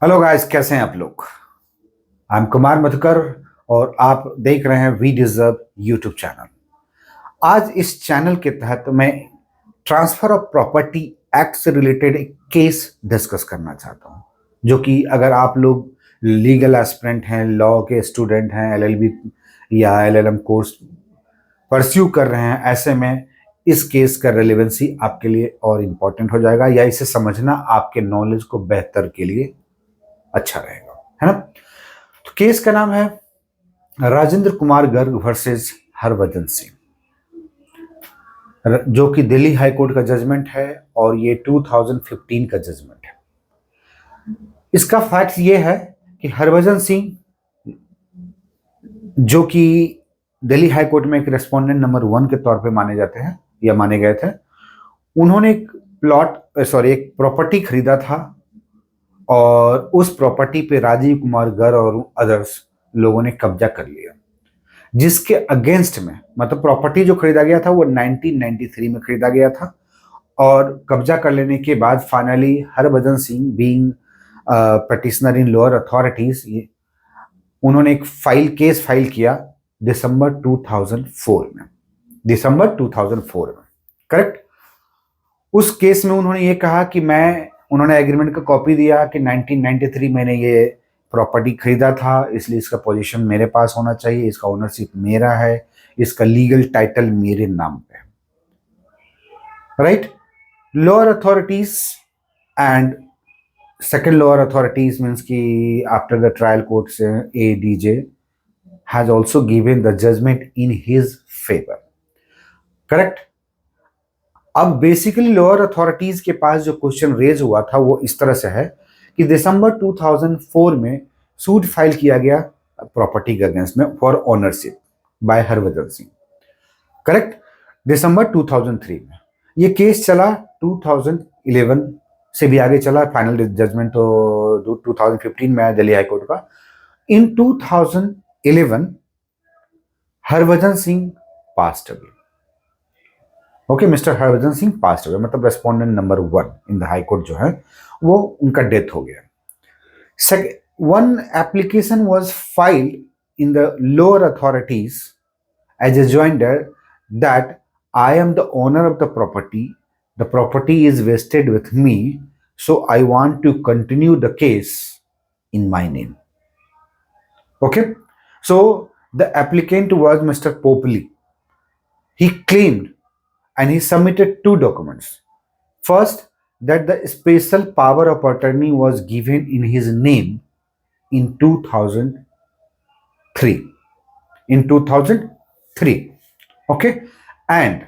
Hello guys, कैसे हैं आप लोग। आई एम कुमार मधुकर और आप देख रहे हैं वी डिजर्व यूट्यूब चैनल। आज इस चैनल के तहत मैं ट्रांसफर ऑफ प्रॉपर्टी एक्ट से रिलेटेड एक केस डिस्कस करना चाहता हूं, जो कि अगर आप लोग लीगल एस्पिरेंट हैं, लॉ के स्टूडेंट हैं, एलएलबी या एलएलएम कोर्स परस्यू कर रहे हैं, ऐसे में इस केस का रेलेवेंसी आपके लिए और इम्पोर्टेंट हो जाएगा या इसे समझना आपके नॉलेज को बेहतर के लिए अच्छा रहेगा, है ना। तो केस का नाम है राजेंद्र कुमार गर्ग वर्सेस हरभजन सिंह, जो कि दिल्ली हाई कोर्ट का जजमेंट है और ये 2015 का जजमेंट है। इसका फैक्ट ये है कि हरभजन सिंह, जो कि दिल्ली हाई कोर्ट में एक रेस्पोंडेंट नंबर 1 के तौर पे माने जाते हैं या माने गए थे, उन्होंने एक प्रॉपर्टी खरीदा था और उस प्रॉपर्टी पे राजीव कुमार गर्ग और अदर्स लोगों ने कब्जा कर लिया, जिसके अगेंस्ट में, मतलब प्रॉपर्टी जो खरीदा गया था वो 1993 में खरीदा गया था और कब्जा कर लेने के बाद finally Harbhajan Singh being petitioner इन लोअर अथॉरिटीज, उन्होंने एक केस फाइल किया दिसंबर 2004 में, करेक्ट। उस केस में उन्होंने ये कहा कि उन्होंने एग्रीमेंट का कॉपी दिया कि 1993 मैंने ये प्रॉपर्टी खरीदा था, इसलिए इसका पोजीशन मेरे पास होना चाहिए, इसका ओनरशिप मेरा है, इसका लीगल टाइटल मेरे नाम पे है, right. Lower authorities and second lower authorities means कि आफ्टर द ट्रायल कोर्ट से ADJ has also given the judgement in his favour, correct. अब बेसिकली लोअर अथॉरिटीज के पास जो क्वेश्चन रेज हुआ था वो इस तरह से है कि दिसंबर 2004 में सूट फाइल किया गया प्रॉपर्टी के अगेंस्ट में for ownership by Harbhajan Singh, correct. दिसंबर 2003 में ये केस चला, 2011 से भी आगे चला, फाइनल जजमेंट तो 2015 में आया दिल्ली हाई कोर्ट का। In 2011 Harbhajan Singh passed away, okay, mister Harbhajan Singh passed away, मतलब respondent number 1 in the high court जो है वो उनका डेथ हो गया। One application was filed in the lower authorities as a joinder that I am the owner of the property. The property is vested with me, so I want to continue the case in my name. Okay, so the applicant was Mr. Popoli. He claimed and he submitted two documents. First, that the special power of attorney was given in his name in 2003. In 2003, okay, and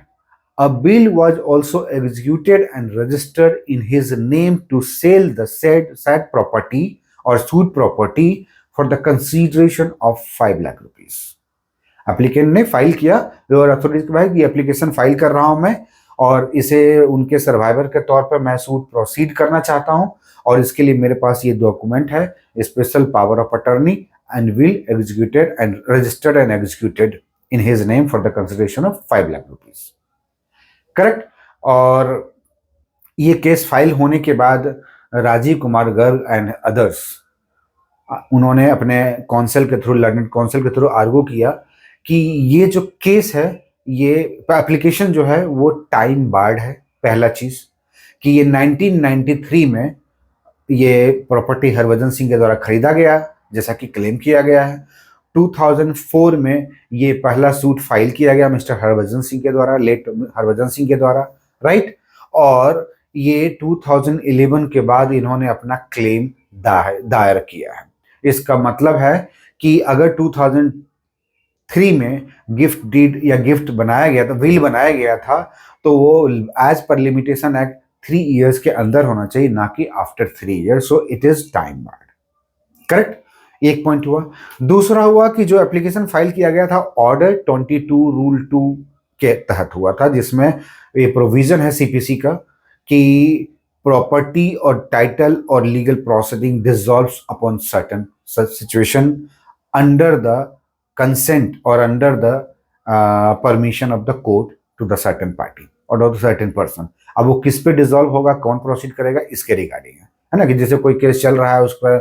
a bill was also executed and registered in his name to sell the said property or sued property for the consideration of 5 lakh rupees. Applicant ने file किया lower authorities के भाई, ये application file कर रहा हूं मैं और इसे उनके सर्वाइवर के तौर पर मैं सूट प्रोसीड करना चाहता हूं और इसके लिए मेरे पास ये डॉक्यूमेंट है, special power of attorney and will executed and registered and executed in his name for the consideration of 5 lakh rupees, correct. और ये केस फाइल होने के बाद राजीव कुमार गर्ग एंड अदर्स, उन्होंने अपने काउंसिल के थ्रू, लर्नेड काउंसिल के थ्रू आर्गू किया कि ये जो केस है, ये एप्लीकेशन जो है वो टाइम बार्ड है। पहला चीज कि ये 1993 में ये प्रॉपर्टी हरभजन सिंह के द्वारा खरीदा गया जैसा कि क्लेम किया गया है। 2004 में ये पहला सूट फाइल किया गया मिस्टर हरभजन सिंह के द्वारा, लेट हरभजन सिंह के द्वारा, राइट। और ये 2011 के बाद इन्होंने अपना क्लेम दायर किया है। इसका मतलब है कि अगर 2003 में गिफ्ट डीड या गिफ्ट बनाया गया था, विल बनाया गया था, तो वो as per limitation act 3 years के अंदर होना चाहिए, ना कि after 3 years, so it is time barred, correct. एक पॉइंट हुआ। दूसरा हुआ कि जो एप्लीकेशन फाइल किया गया था ऑर्डर 22 रूल 2 के तहत हुआ था, जिसमें ये प्रोविजन है सीपीसी का कि प्रॉपर्टी और टाइटल और legal proceeding dissolves upon certain situation under the consent और under the permission of the court to the certain party और द सर्टेन पर्सन। अब वो किस पे डिसॉल्व होगा, कौन प्रोसीड करेगा, इसके रिगार्डिंग है। है ना, कि जैसे कोई केस चल रहा है, उस पर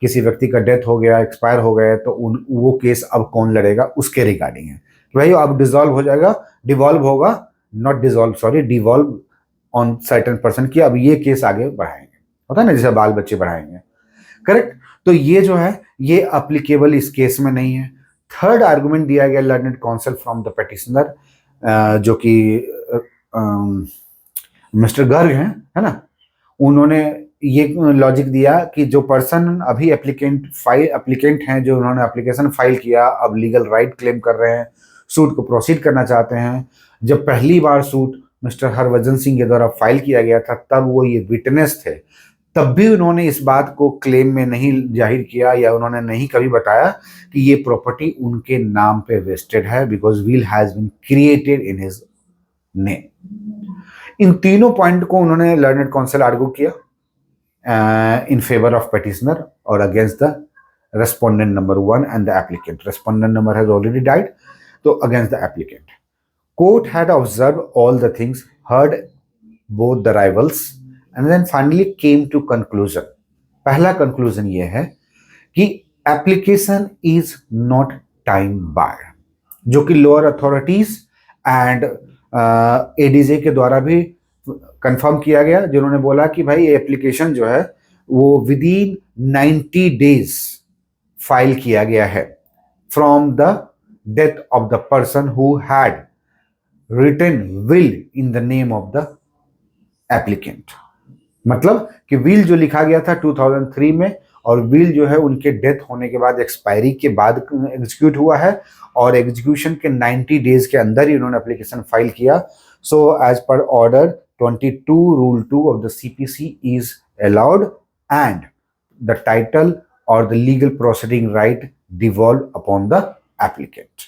किसी व्यक्ति का डेथ हो गया, एक्सपायर हो गया, तो वो केस अब कौन लड़ेगा उसके रिगार्डिंग है। तो भाई अब डिसॉल्व हो जाएगा, डिवॉल्व होगा, not dissolve sorry, devolve on certain person की अब ये केस आगे बढ़ाएंगे, होता है ना, जैसे बाल बच्चे बढ़ाएंगे, करेक्ट। तो ये जो है ये अप्लीकेबल इस केस में नहीं है। थर्ड आर्गुमेंट दिया गया learned council from the petitioner, जो कि मिस्टर गर्ग हैं, है ना, उन्होंने ये लॉजिक दिया कि जो पर्सन अभी एप्लीकेंट हैं, जो उन्होंने एप्लीकेशन फाइल किया, अब लीगल राइट क्लेम कर रहे हैं, सूट को प्रोसीड करना चाहते हैं, जब पहली बार सूट मिस्टर हरभजन सिंह के द्वारा फाइल किया गया था तब वो ये विटनेस थे, तब भी उन्होंने इस बात को क्लेम में नहीं जाहिर किया या उन्होंने नहीं कभी बताया कि ये प्रॉपर्टी उनके नाम पे वेस्टेड है, because will has been created in his name. इन तीनों पॉइंट को उन्होंने लर्नेड काउंसिल आर्गू किया in favor of petitioner or against the respondent number 1 and the applicant. Respondent number has already died, so against the applicant. Court had observed all the things, heard both the rivals, and then finally came to conclusion. पहला conclusion ये है कि application is not time barred, जो कि lower authorities and ADJ के द्वारा भी confirm किया गया, जिन्होंने बोला कि भाई ये एप्लीकेशन जो है वो विद इन 90 डेज फाइल किया गया है from the death of the person who had written will in the name of the applicant. मतलब कि विल जो लिखा गया था 2003 में, और विल जो है उनके डेथ होने के बाद, एक्सपायरी के बाद एग्जीक्यूट हुआ है, और एग्जीक्यूशन के 90 डेज के अंदर ही उन्होंने एप्लीकेशन फाइल किया। So as per order 22 rule 2 of the CPC is allowed and the title or the legal proceeding right devolve upon the applicant।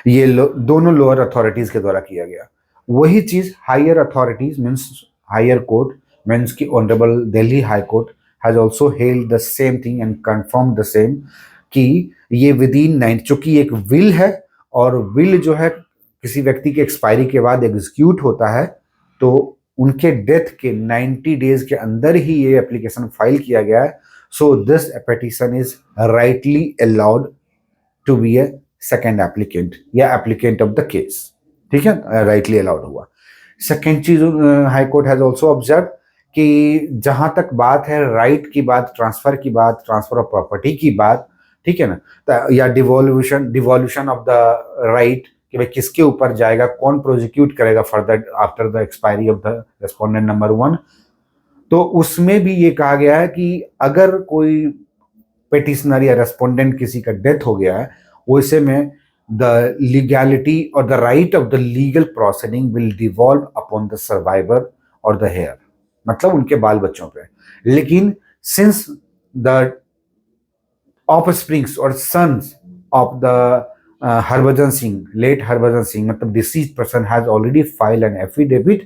ये दोनों लोअर अथॉरिटीज के द्वारा किया गया। वही चीज higher authorities means higher court means की honourable Delhi high court has also held the same thing and confirm the same कि ये विद इन 9, चूंकि एक विल है और विल जो है किसी व्यक्ति के एक्सपायरी के बाद एग्जीक्यूट होता है, तो उनके डेथ के 90 डेज के अंदर ही ये एप्लीकेशन फाइल किया गया है। So this petition is rightly allowed to be a second applicant या एप्लीकेंट ऑफ द केस, ठीक है, राइटली अलाउड हुआ। सेकेंड चीज high court has also observe कि जहां तक बात है राइट की बात, ट्रांसफर की बात, ट्रांसफर ऑफ प्रॉपर्टी की बात, ठीक है ना, या डिवोल्यूशन ऑफ द राइट कि भाई किसके ऊपर जाएगा, कौन प्रोसिक्यूट करेगा further after the expiry of the respondent number 1, तो उसमें भी ये कहा गया है कि अगर कोई पेटिशनर या रेस्पोंडेंट किसी का डेथ हो गया है, वैसे में द लीगैलिटी और the right of the legal proceeding will devolve upon the survivor और द हेयर, मतलब उनके बाल बच्चों पे। लेकिन सिंस द ऑफस्प्रिंग्स और sons of the Harbhajan Singh, late Harbhajan Singh, मतलब deceased person has already filed an affidavit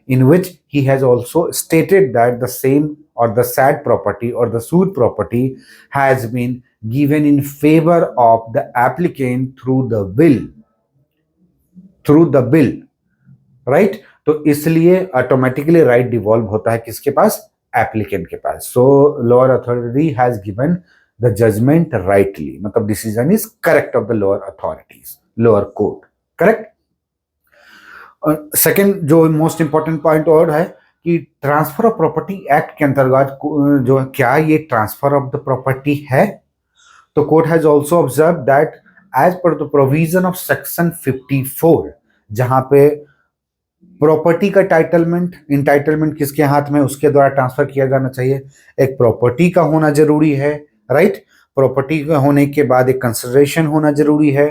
in which he has also stated that the same or the said property or the sued property has been given in favor of the applicant through the bill, right? तो इसलिए automatically right devolve होता है किसके पास, applicant के पास। So lower authority has given the judgment rightly, मतलब decision is correct of the lower authorities, lower court, correct। Second जो मोस्ट इंपॉर्टेंट पॉइंट और है कि ट्रांसफर ऑफ प्रॉपर्टी एक्ट के अंतर्गत जो है क्या ये ट्रांसफर ऑफ द प्रॉपर्टी है, तो court has also observe that as per the provision of section 54, जहां पे प्रॉपर्टी का इंटाइटलमेंट किसके हाथ में, उसके द्वारा ट्रांसफर किया जाना चाहिए। एक प्रॉपर्टी का होना जरूरी है, राइट, प्रॉपर्टी का होने के बाद एक कंसिडरेशन होना जरूरी है,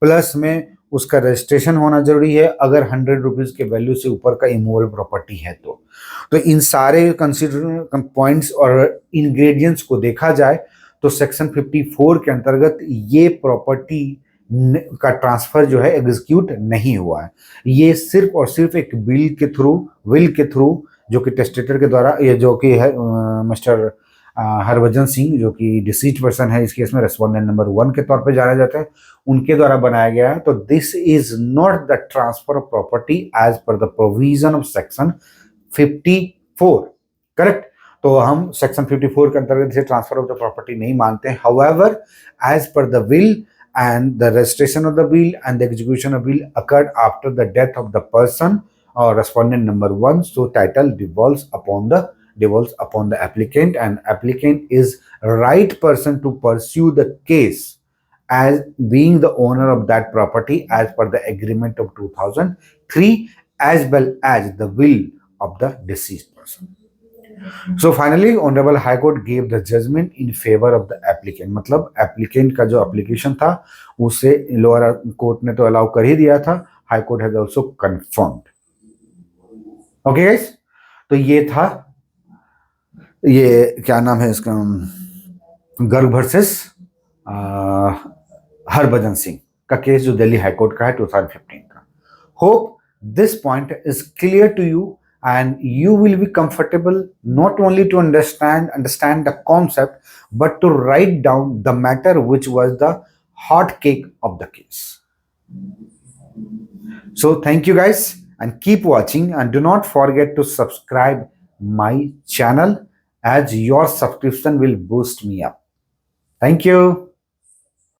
प्लस में उसका रजिस्ट्रेशन होना जरूरी है अगर 100 रुपीज के वैल्यू से ऊपर का इमूवेबल प्रॉपर्टी है तो इन सारे कंसिडर पॉइंट्स और इंग्रेडिएंट्स को देखा जाए तो सेक्शन 54 के अंतर्गत ये प्रॉपर्टी का ट्रांसफर जो है एग्जीक्यूट नहीं हुआ है। ये सिर्फ और सिर्फ एक विल के थ्रू जो कि टेस्टेटर के द्वारा, ये जो कि है मिस्टर हरभजन सिंह जो कि डिसीज्ड पर्सन है इस केस में, रेस्पोंडेंट नंबर 1 के तौर पे जाना जाता है, उनके द्वारा बनाया गया है। तो this is not the transfer of property as per the provision of section 54, correct. तो हम सेक्शन 54 के अंतर्गत इसे ट्रांसफर ऑफ द प्रॉपर्टी नहीं मानते हैं. However, as per the will and the registration of the will and the execution of will occurred after the death of the person or respondent number 1, so title devolves upon the applicant, and applicant is right person to pursue the case as being the owner of that property as per the agreement of 2003 as well as the will of the deceased person. So finally, Honorable High Court gave the judgment in favor of the applicant. मतलब applicant का जो application था उसे lower court ने तो allow कर ही दिया था. High Court has also confirmed. Okay guys, तो ये था, ये क्या नाम है इसका, गर्ग वर्सेस हरभजन सिंह का केस जो दिल्ली हाई कोर्ट का है 2015 का. Hope this point is clear to you and you will be comfortable not only to understand the concept but to write down the matter which was the hot cake of the case. So thank you guys and keep watching, and do not forget to subscribe my channel as your subscription will boost me up. Thank you.